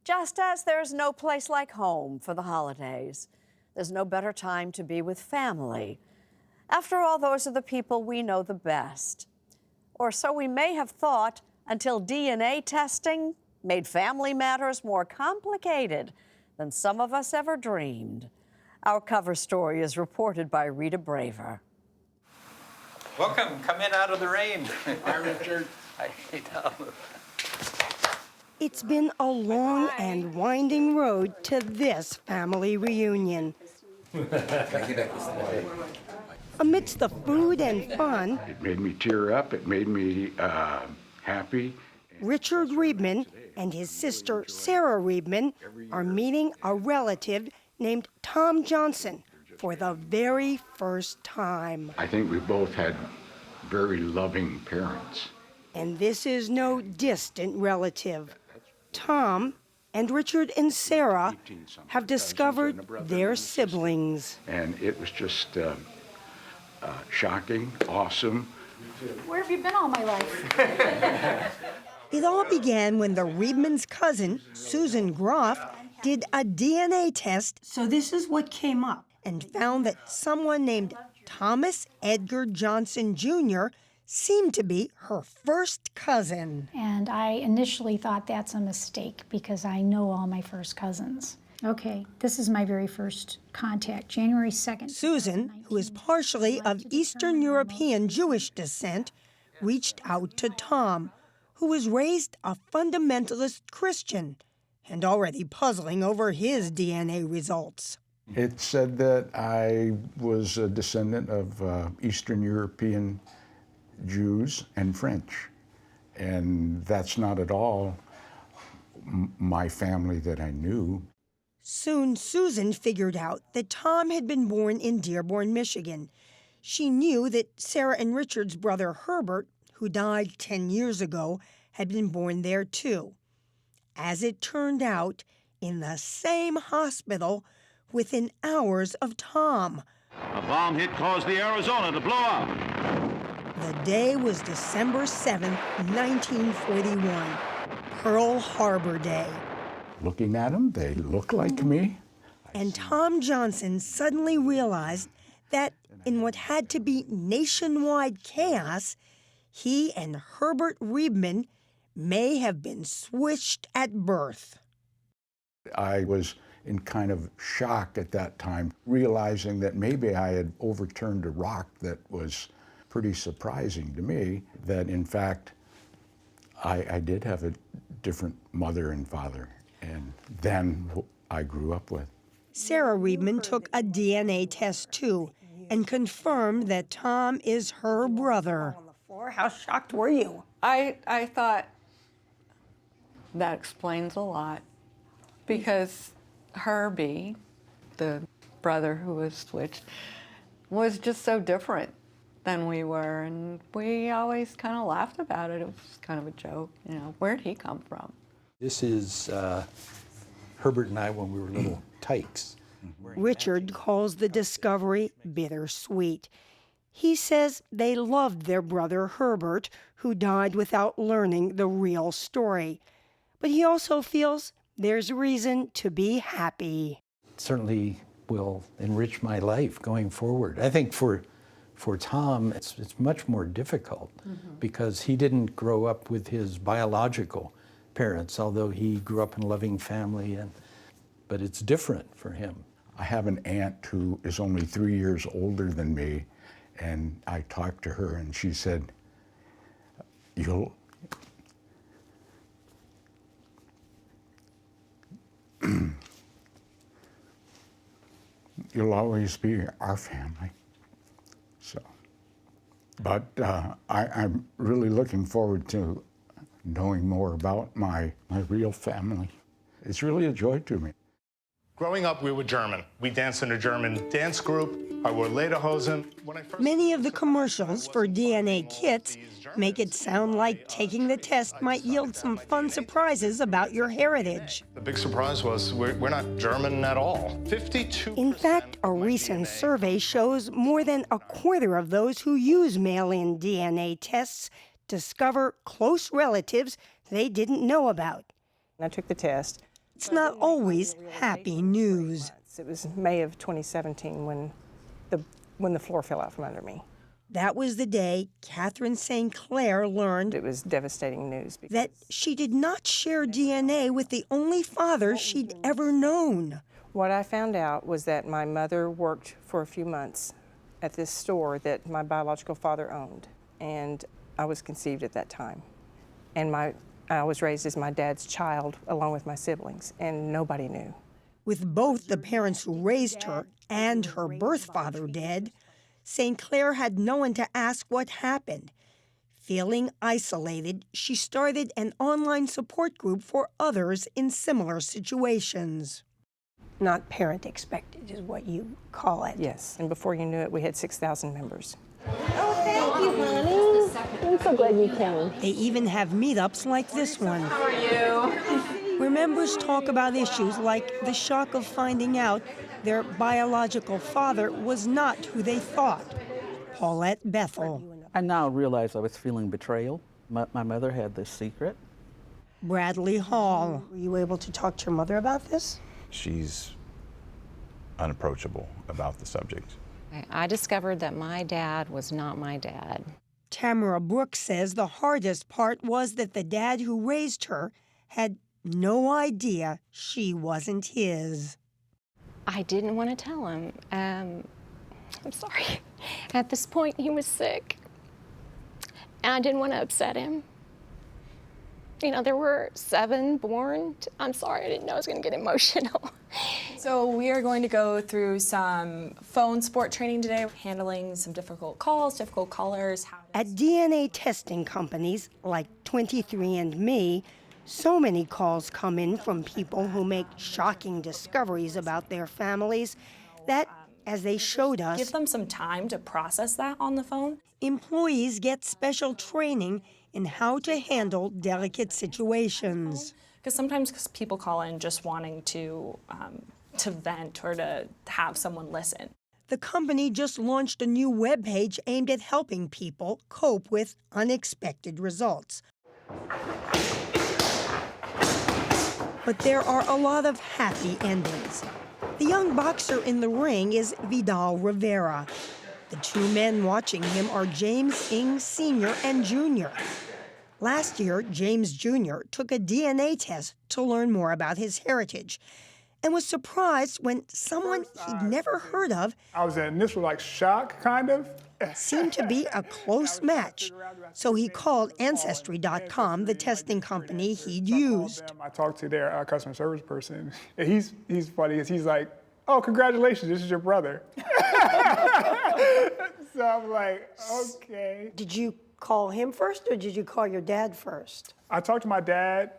Just as there's no place like home for the holidays, there's no better time to be with family. After all, those are the people we know the best. Or so we may have thought until DNA testing made family matters more complicated than some of us ever dreamed. Our cover story is reported by Rita Braver. Welcome, come in out of the rain. Hi, Richard. Hi, Tom. It's been a long and winding road to this family reunion. Amidst the food and fun, It made me tear up. It made me happy. Richard Riebman and his sister Sarah Riebman are meeting a relative named Tom Johnson for the very first time. I think we both had very loving parents. And this is no distant relative. Tom and Richard and Sarah have discovered their siblings. And it was just shocking, awesome. Where have you been all my life? It all began when the Riebman's cousin, Susan Groff, did a DNA test. So this is what came up, and found that someone named Thomas Edgar Johnson Jr. seemed to be her first cousin. And I initially thought that's a mistake because I know all my first cousins. Okay, this is my very first contact, January 2nd. Susan, who is partially of Eastern European Jewish descent, reached out to Tom, who was raised a fundamentalist Christian and already puzzling over his DNA results. It said that I was a descendant of Eastern European Jews and French. And that's not at all my family that I knew. Soon, Susan figured out that Tom had been born in Dearborn, Michigan. She knew that Sarah and Richard's brother Herbert, who died 10 years ago, had been born there too. As it turned out, in the same hospital within hours of Tom. A bomb hit caused the Arizona to blow up. The day was December 7th, 1941, Pearl Harbor Day. Looking at them, they look like me. And Tom Johnson suddenly realized that in what had to be nationwide chaos, he and Herbert Riebman may have been switched at birth. I was in kind of shock at that time, realizing that maybe I had overturned a rock that was pretty surprising to me, that in fact, I did have a different mother and father, and then I grew up with. Sarah Riebman took a DNA test too and confirmed that Tom is her brother. How shocked were you? I thought that explains a lot, because Herbie, the brother who was switched, was just so different than we were, and we always kind of laughed about it. It was kind of a joke, you know, where'd he come from? This is Herbert and I when we were little tykes. Richard calls the discovery bittersweet. He says they loved their brother Herbert, who died without learning the real story. But he also feels there's reason to be happy. It certainly will enrich my life going forward. I think for Tom, it's much more difficult because he didn't grow up with his biological parents, although he grew up in a loving family, but it's different for him. I have an aunt who is only 3 years older than me, and I talked to her and she said, you'll always be our family. So, but I'm really looking forward to knowing more about my real family. It's really a joy to me. Growing up, we were German. We danced in a German dance group. I wore lederhosen. Many of the commercials for DNA kits make it sound like taking the test might yield some fun surprises about your heritage. The big surprise was we're not German at all. 52%. In fact, a recent survey shows more than a quarter of those who use mail-in DNA tests discover close relatives they didn't know about. I took the test. It's not always happy news. It was May of 2017 when the floor fell out from under me. That was the day Catherine St. Clair learned It was devastating news. that she did not share DNA with the only father she'd ever known. What I found out was that my mother worked for a few months at this store that my biological father owned, and I was conceived at that time. And I was raised as my dad's child along with my siblings, and nobody knew. With both the parents who raised her and her birth father dead, St. Clair had no one to ask what happened. Feeling isolated, she started an online support group for others in similar situations. Not parent expected is what you call it. Yes, and before you knew it, we had 6,000 members. Oh, thank you, honey. I'm so glad you came. They even have meetups like this one. How are you? Where members talk about issues like the shock of finding out their biological father was not who they thought. Paulette Bethel. I now realize I was feeling betrayal. My mother had this secret. Bradley Hall. Were you able to talk to your mother about this? She's unapproachable about the subject. I discovered that my dad was not my dad. Tamara Brooks says the hardest part was that the dad who raised her had no idea she wasn't his. I didn't want to tell him. I'm sorry. At this point, he was sick. And I didn't want to upset him. You know, there were 7 born. I'm sorry, I didn't know I was going to get emotional. So we are going to go through some phone support training today, handling some difficult calls, difficult callers. At DNA testing companies like 23andMe, so many calls come in from people who make shocking discoveries about their families that, as they showed us, Give them some time to process that on the phone. Employees get special training in how to handle delicate situations. Because sometimes people call in just wanting to vent or to have someone listen. The company just launched a new webpage aimed at helping people cope with unexpected results. But there are a lot of happy endings. The young boxer in the ring is Vidal Rivera. The 2 men watching him are James Ing Sr. and Jr. Last year, James Jr. took a DNA test to learn more about his heritage and was surprised when someone he'd never heard of I was in initial shock, kind of. seemed to be a close match. So he called Ancestry.com, the testing company he'd used. I talked to their customer service person. And he's funny. He's like, "Oh, congratulations, this is your brother." So I'm like, okay. Did you call him first or did you call your dad first? I talked to my dad.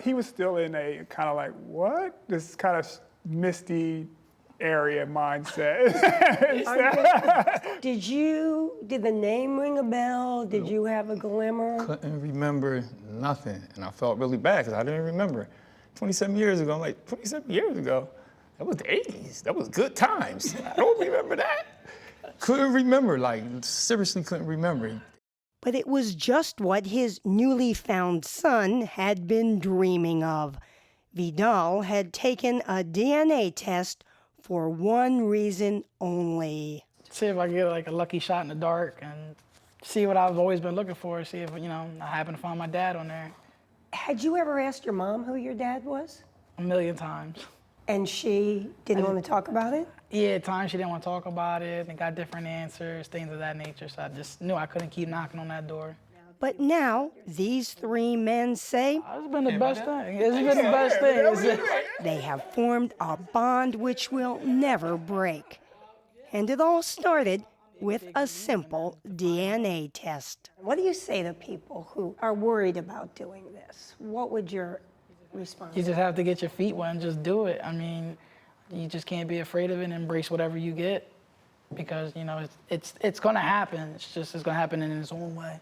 He was still in a kind of what? This kind of misty area mindset. Did the name ring a bell? Did you have a glimmer? Couldn't remember nothing, and I felt really bad because I didn't remember. 27 years ago, I'm like, 27 years ago? That was the 80s. That was good times. I don't remember that. Couldn't remember, seriously couldn't remember. But it was just what his newly found son had been dreaming of. Vidal had taken a DNA test for one reason only. See if I get a lucky shot in the dark and see what I've always been looking for, see if, I happen to find my dad on there. Had you ever asked your mom who your dad was? A million times. And she didn't want to talk about it? Yeah, at times she didn't want to talk about it and got different answers, things of that nature. So I just knew I couldn't keep knocking on that door. But now, these 3 men say, it's been the best thing. It's been the best thing. They have formed a bond which will never break. And it all started with a simple DNA test. What do you say to people who are worried about doing this? What would your response be? You just have to get your feet wet and just do it. I mean, you just can't be afraid of it and embrace whatever you get because, it's going to happen. It's going to happen in its own way.